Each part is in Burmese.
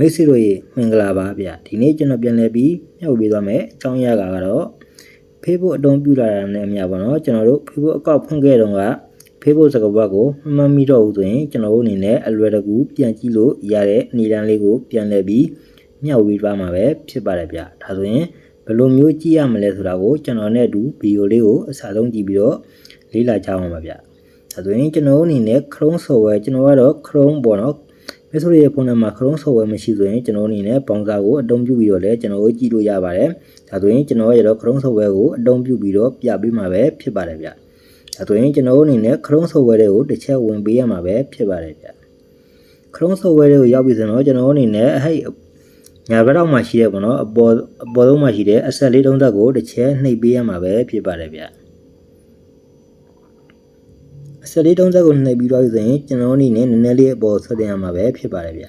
မိတ်ဆွေတို့ရေမင်္ဂလာပါဗျဒီနေ့ကျွန်တော်ပြန်လည်ပြီးမျှဝေပေးသွားမယ်အကြောင်းအရာကတော့ Facebook အသုံးပြုလာတာနဲ့အများပေါ့နော်ကျွန်တော်တို့ Facebook အကောင့်ဖွင့်ခဲ့တော့က Facebook စကားပတ်ကိုမမှတ်မိတော့ဘူးဆိုရင်ကျွန်တော်တို့အနေနဲ့အလွယ်တကူပြန်ကြည့်လို့ရတဲ့အနေအထားလေးကိုပြန်လည်ပြီးမျှဝေပေးသွားမှာပဲဖြစ်ပါတယ်ဗျဒါဆိုရင်ဘယ်လိုမျိုးကြည့်ရမလဲဆိုတာကိုကျွန်တော်နဲ့အတူဗီဒီယိုလေးကိုအစားဆုံးကြည့်ပြီးတော့လေ့လာကြအောင်ပါဗျဒါဆိုရင်ကျွန်တော်တို့အနေနဲ့ Chrome software ကျွန်တော်ကတော့ Chrome ပေါ့နော်မိတ်ဆွေရဲ့ဖုန်းထဲမှာ Chrome software မရှိဆိုရင်ကျွန်တော်အနေနဲ့ browser ကိုအသုံးပြုပြီးတော့လည်းကျွန်တော်တို့ကြည့်လို့ရပါတယ်ဒါဆိုရင်ကျွန်တော်ရတော့ Chrome software ကိုအသုံးပြုပြီးတော့ပြပေးမှာပဲဖြစ်ပါတယ်ဗျဒါဆိုရင်ကျွန်တော်အနေနဲ့ Chrome software တွေကိုတစ်ချက်ဝင်ပေးရမှာပဲဖြစ်ပါတယ်ဗျ Chrome software တွေကိုရောက်ပြီဆိုတော့ကျွန်တော်အနေနဲ့ညာဘက်တော့မှရှိတဲ့ပေါ့နော်အပေါ်ဆုံးမှာရှိတဲ့အဆက်လေးတုံးသက်ကိုတစ်ချက်နှိပ်ပေးရမှာပဲဖြစ်ပါတယ်ဗျအဆက်လေးတုံးသက်ကိုနှိပ်ပြီးတော့ဆိုရင်ကျွန်တော်အနေနဲ့နည်းနည်းလေးအပေါ်ဆက်တင်ရမှာပဲဖြစ်ပါတယ်ဗျ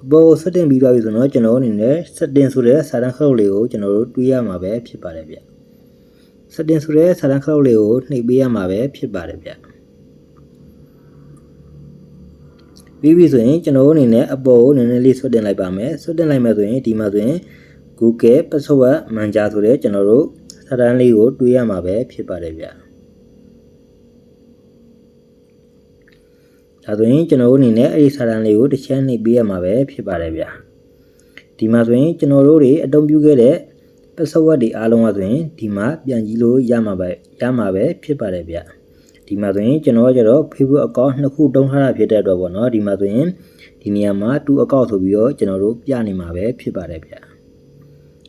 အပေါ်ဆက်တင်ပြီးတော့ဆိုတော့ကျွန်တော်အနေနဲ့ setting ဆိုတဲ့စာတန်းခလုတ်လေးကိုကျွန်တော်တို့တွေးရမှာပဲဖြစ်ပါတယ်ဗျ setting ဆိုတဲ့စာတန်းခလုတ်လေးကိုနှိပ်ပေးရမှာပဲဖြစ်ပါတယ်ဗျပြီးပြီဆိုရင်ကျွန်တော်အနေနဲ့အပေါ်ကိုနည်းနည်းလေးဆွတ်တင်လိုက်ပါမယ်ဆွတ်တင်လိုက်မယ်ဆိုရင်ဒီမှာဆိုရင် Google Password Manager ဆိုတဲ့ကျွန်တော်တို့စာတန်းလေးကိုတွေးရမှာပဲဖြစ်ပါတယ်ဗျဒါဆိုရင်ကျွန်တော်အနေနဲ့အဲ့ဒီစာတန်းလေးကိုတစ်ချက်နှိပ်ပေးရမှာပဲဖြစ်ပါတယ်ဗျဒီမှာဆိုရင်ကျွန်တော်တို့တွေအသုံးပြုခဲ့တဲ့ password တွေအားလုံးကဆိုရင်ဒီမှာပြန်ကြည့်လို့ရမှာပဲဖြစ်ပါတယ်ဗျဒီမှာဆိုရင်ကျွန်တော်ကတော့ Facebook account နှစ်ခုတုံးထားတာဖြစ်တဲ့အတွက်ပေါ့နော်ဒီမှာဆိုရင်ဒီနေရာမှာ2 account ဆိုပြီးတော့ကျွန်တော်တို့ပြနေမှာပဲဖြစ်ပါတယ်ဗျဒါ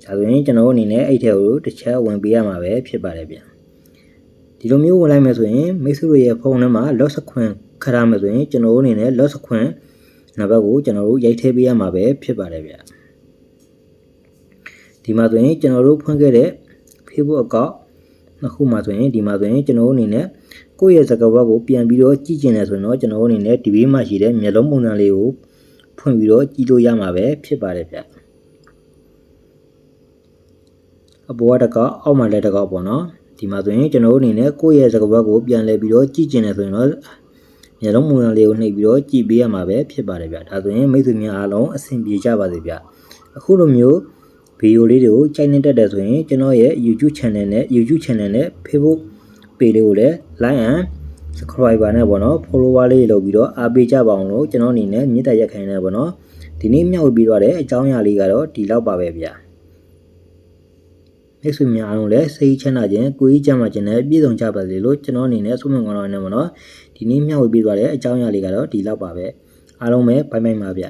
ဆိုရင်ကျွန်တော်အနေနဲ့အဲ့ထဲကိုတစ်ချက်ဝင်ပေးရမှာပဲဖြစ်ပါတယ်ဗျဒီလိုမျိုးဝင်လိုက်မယ်ဆိုရင်မိတ်ဆွေတို့ရဲ့ဖုန်းထဲမှာ lock screen ခရမယ်ဆိုရင်ကျွန်တော်အနေနဲ့ lock screen နံပါတ်ကိုကျွန်တော်တို့ရိုက်ထည့်ပေးရမှာပဲဖြစ်ပါတယ်ဗျဒီမှာဆိုရင်ကျွန်တော်တို့ဖွင့်ခဲ့တဲ့ Facebook account နှစ်ခုမှာဆိုရင်ဒီမှာဆိုရင်ကျွန်တော်အနေနဲ့ကိုယ့်ရဲ့စကားဝတ်ကိုပြန်ပြီးတော့ကြည့်ကျင်တယ်ဆိုတော့ကျွန်တော်အနေနဲ့ဒီဘေးမှာရှိတဲ့မျက်လုံးပုံစံလေးကိုဖွင့်ပြီးတော့ကြည့်လို့ရမှာပဲဖြစ်ပါတယ်ဗျအပေါ်ကတကောက်အောက်မှာလည်းတကောက်ပေါ့နော်ဒီမှာဆိုရင်ကျွန်တော်အနေနဲ့ကိုယ့်ရဲ့စကားဝတ်ကိုပြန်လဲပြီးတော့ကြည့်ကျင်တယ်ဆိုရင်တော့မျက်လုံးပုံစံလေးကိုနှိပ်ပြီးတော့ကြည့်ပေးရမှာပဲဖြစ်ပါတယ်ဗျဒါဆိုရင်မိတ်ဆွေများအားလုံးအဆင်ပြေကြပါစေဗျအခုလိုမျိုးဗီဒီယိုလေးတွေကိုကြိုက်နေတတ်တယ်ဆိုရင်ကျွန်တော်ရဲ့ YouTube channel နဲ့ Facebook page လေးကိုလည်း like and subscriber နဲ့ပေါ့နော် follower လေးလုပ်ပြီးတော့အားပေးကြပါအောင်လို့ကျွန်တော်အနေနဲ့မြစ်တာရက်ခိုင်းနေပေါ့နော်ဒီနေ့မျှဝေပြီးတော့တဲ့အကြောင်းအရာလေးကတော့ဒီလောက်ပါပဲဗျမိတ်ဆွေများအားလုံးလည်းစိတ်ချမ်းသာခြင်းကိုယ်ကြီးကျန်းမာခြင်းနဲ့ပြည့်စုံကြပါစေလို့ကျွန်တော်အနေနဲ့ဆုမွန်ကောင်းတော်နဲ့ပေါ့နော်ဒီနေ့မျှဝေပြီးတော့တဲ့အကြောင်းအရာလေးကတော့ဒီလောက်ပါပဲအားလုံးပဲဘိုင်ဘိုင်ပါဗျ